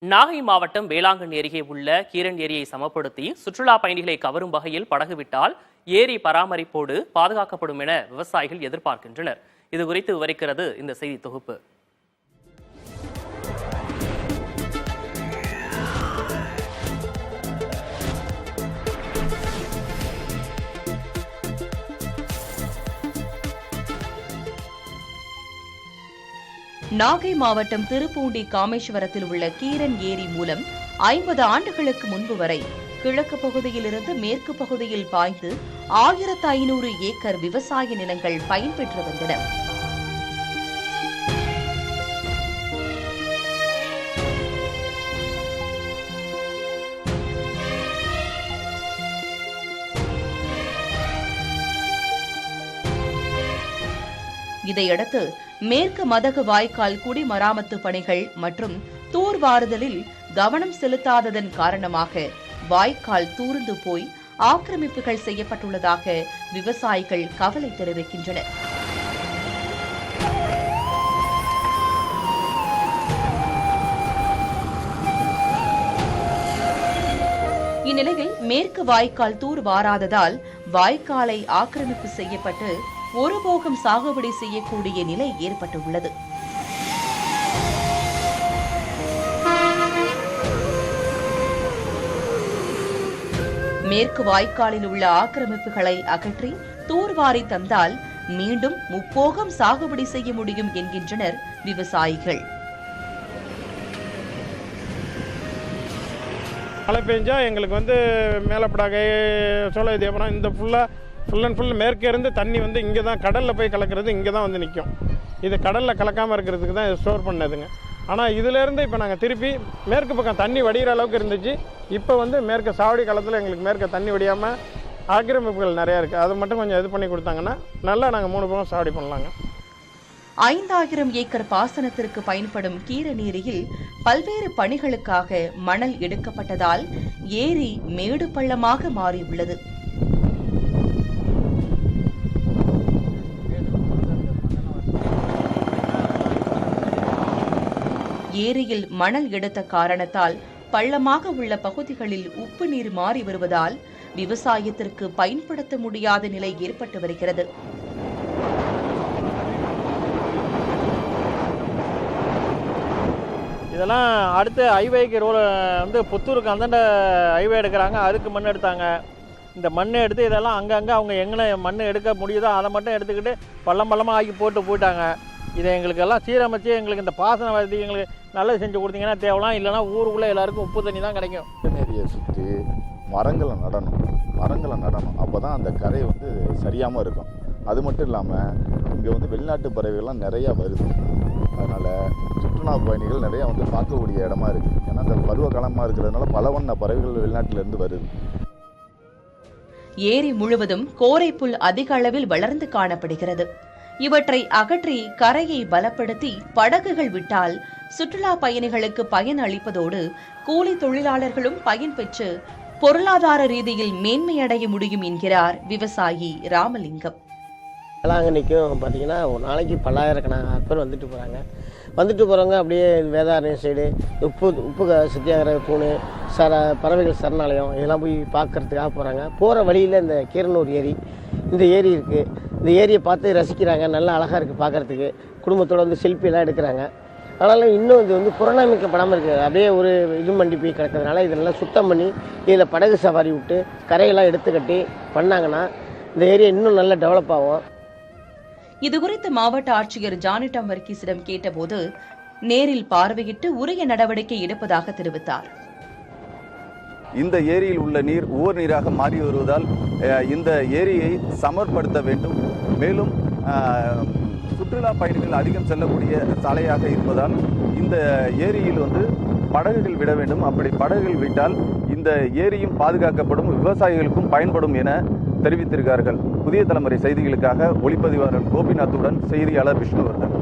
நாகை மாவட்டம் வேளாங்கண்ணி அருகே உள்ள கீரன் ஏரியை சமப்படுத்தி சுற்றுலா பயணிகளை கவரும் வகையில் படகு விட்டால் ஏரி பராமரிப்போடு பாதுகாக்கப்படும் என விவசாயிகள் எதிர்பார்க்கின்றனர். இதுகுறித்து விவரிக்கிறது இந்த செய்தி தொகுப்பு. நாகை மாவட்டம் திருப்பூண்டி காமேஸ்வரத்தில் உள்ள கீரன் ஏரி மூலம் 50 ஆண்டுகளுக்கு முன்பு வரை கிழக்கு பகுதியிலிருந்து மேற்கு பகுதியில் பாய்ந்து 1500 ஏக்கர் விவசாய நிலங்கள் பயன்பெற்று வந்தன. இதையடுத்து மேற்கு மதகு வாய்க்கால் குடிமராமத்து பணிகள் மற்றும் தூர்வாறுதலில் கவனம் செலுத்தாததன் காரணமாக வாய்க்கால் தூர்ந்து போய் ஆக்கிரமிப்புகள் செய்யப்பட்டுள்ளதாக விவசாயிகள் கவலை தெரிவிக்கின்றனர். இந்நிலையில் மேற்கு வாய்க்கால் தூர்வாராததால் வாய்க்காலை ஆக்கிரமிப்பு செய்யப்பட்டு ஒரு போகம் சாகுபடி செய்யக்கூடிய நிலை ஏற்பட்டுள்ளது. மேற்கு வாய்க்காலில் உள்ள ஆக்கிரமிப்புகளை அகற்றி தூர்வாரி தந்தால் மீண்டும் முப்போகம் சாகுபடி செய்ய முடியும் என்கின்றனர் விவசாயிகள். மழை பெஞ்சா எங்களுக்கு மேலப்படாகை சோழ இந்த ஃபுல் அண்ட் ஃபுல் மேற்கே இருந்து தண்ணி இங்கே தான் கடலில் போய் கலக்கிறது, இங்கே தான் நிற்கும். இது கடலில் கலக்காமல் இருக்கிறதுக்கு தான் ஸ்டோர் பண்ணதுங்க. ஆனால் இதிலேருந்து இப்போ நாங்கள் திருப்பி மேற்கு பக்கம் தண்ணி வடிகிற அளவுக்கு இருந்துச்சு. இப்போ மேற்கு சாவடி காலத்தில் எங்களுக்கு மேற்க தண்ணி வடியாமல் ஆக்கிரமிப்புகள் நிறையா இருக்குது. அது மட்டும் கொஞ்சம் இது பண்ணி கொடுத்தாங்கன்னா நல்லா நாங்கள் 3 பக்கம் சாவடி பண்ணலாங்க. 5000 ஏக்கர் பாசனத்திற்கு பயன்படும் கீரன் ஏரியில் பல்வேறு பணிகளுக்காக மணல் எடுக்கப்பட்டதால் ஏரி மேடு பள்ளமாக மாறியுள்ளது. ஏரியில் மணல் எடுத்த காரணத்தால் பள்ளமாக உள்ள பகுதிகளில் உப்பு நீர் மாறி வருவதால் விவசாயத்திற்கு பயன்படுத்த முடியாத நிலை ஏற்பட்டு வருகிறது. இதெல்லாம் அடுத்து ஹைவேக்கு புத்தூருக்கு அந்தாண்ட ஹைவே எடுக்கிறாங்க, அதுக்கு மண் எடுத்தாங்க. இந்த மண்ணை எடுத்து இதெல்லாம் அங்கங்கே அவங்க எங்கே மண் எடுக்க முடியுதோ அதை மட்டும் எடுத்துக்கிட்டு பள்ளமாக ஆக்கி போயிட்டாங்க. இதை எங்களுக்கெல்லாம் சீரமைச்சு எங்களுக்கு இந்த பாசன வசதி எங்களுக்கு நல்லது செஞ்சு கொடுத்தீங்கன்னா தேவலாம், இல்லைனா ஊருக்குள்ளே எல்லாருக்கும் உப்பு தண்ணி தான் கிடைக்கும். ஏரியை சுற்றி மரங்களை நடணும். அப்போ தான் அந்த கரை சரியாமல் இருக்கும். அது மட்டும் இல்லாமல் இங்கே வெளிநாட்டு பறவைகள்லாம் நிறையா வருது. அதனால் சுற்றுலா பயணிகள் நிறையா பார்க்கக்கூடிய இடமா இருக்குது. ஏன்னா இந்த பருவ காலமாக இருக்கிறதுனால பல வண்ண பறவைகள் வெளிநாட்டிலேருந்து வருது. ஏரி முழுவதும் கோரைப்புல் அதிக அளவில் வளர்ந்து காணப்படுகிறது. இவற்றை அகற்றி கரையை பலப்படுத்தி படகுகள் விட்டால் சுற்றுலா பயணிகளுக்கு பயன் அளிப்பதோடு கூலி தொழிலாளர்களும் பயன்பெற்று பொருளாதார ரீதியில் மேன்மையடைய முடியும் என்கிறார் விவசாயி ராமலிங்கம். வேளாங்கண்ணிக்கும் பார்த்தீங்கன்னா ஒரு நாளைக்கு பல்லாயிரக்கணக்கான பேர் வந்துட்டு போகிறாங்க. அப்படியே வேதாரண்யம் சைடு உப்பு சத்தியாகிரக தூணு பறவைகள் சரணாலயம் இதெல்லாம் போய் பார்க்கறதுக்காக போகிறாங்க. போகிற வழியில் இந்த கீரனூர் ஏரி, இந்த ஏரி இருக்குது. இந்த ஏரியை பார்த்து ரசிக்கிறாங்க. நல்லா அழகாக இருக்குது பார்க்குறதுக்கு. குடும்பத்தோடு செல்ஃபியெல்லாம் எடுக்கிறாங்க. ஆனாலும் இன்னும் இது புறநாமிக்கப்படாமல் இருக்குது. அப்படியே ஒரு மண்டி போய் கிடக்கிறதுனால இதெல்லாம் சுத்தம் பண்ணி இதில் படகு சவாரி விட்டு கரையெல்லாம் எடுத்து கட்டி பண்ணாங்கன்னா இந்த ஏரியா இன்னும் நல்லா டெவலப் ஆகும். இதுகுறித்து மாவட்ட ஆட்சியர் ஜானிடம் வர்கீஸிடம் கேட்டபோது நேரில் பார்வையிட்டு உரிய நடவடிக்கை எடுப்பதாக தெரிவித்தார். இந்த ஏரியில் உள்ள நீர் உவர் நீராக மாறி வருவதால் இந்த ஏரியை சமர்படுத்த வேண்டும். மேலும் சுற்றுலா பயணிகள் அதிகம் செல்லக்கூடிய சாலையாக இருப்பதால் இந்த ஏரியில் படகுகள் விட வேண்டும். அப்படி படகுகள் விட்டால் இந்த ஏரியும் பாதுகாக்கப்படும், விவசாயிகளுக்கும் பயன்படும் என தெரிவித்திருக்கிறார்கள். புதிய தலைமுறை செய்திகளுக்காக ஒளிப்பதிவாளர் கோபிநாத்துடன் செய்தியாளர் விஷ்ணுவர்தன்.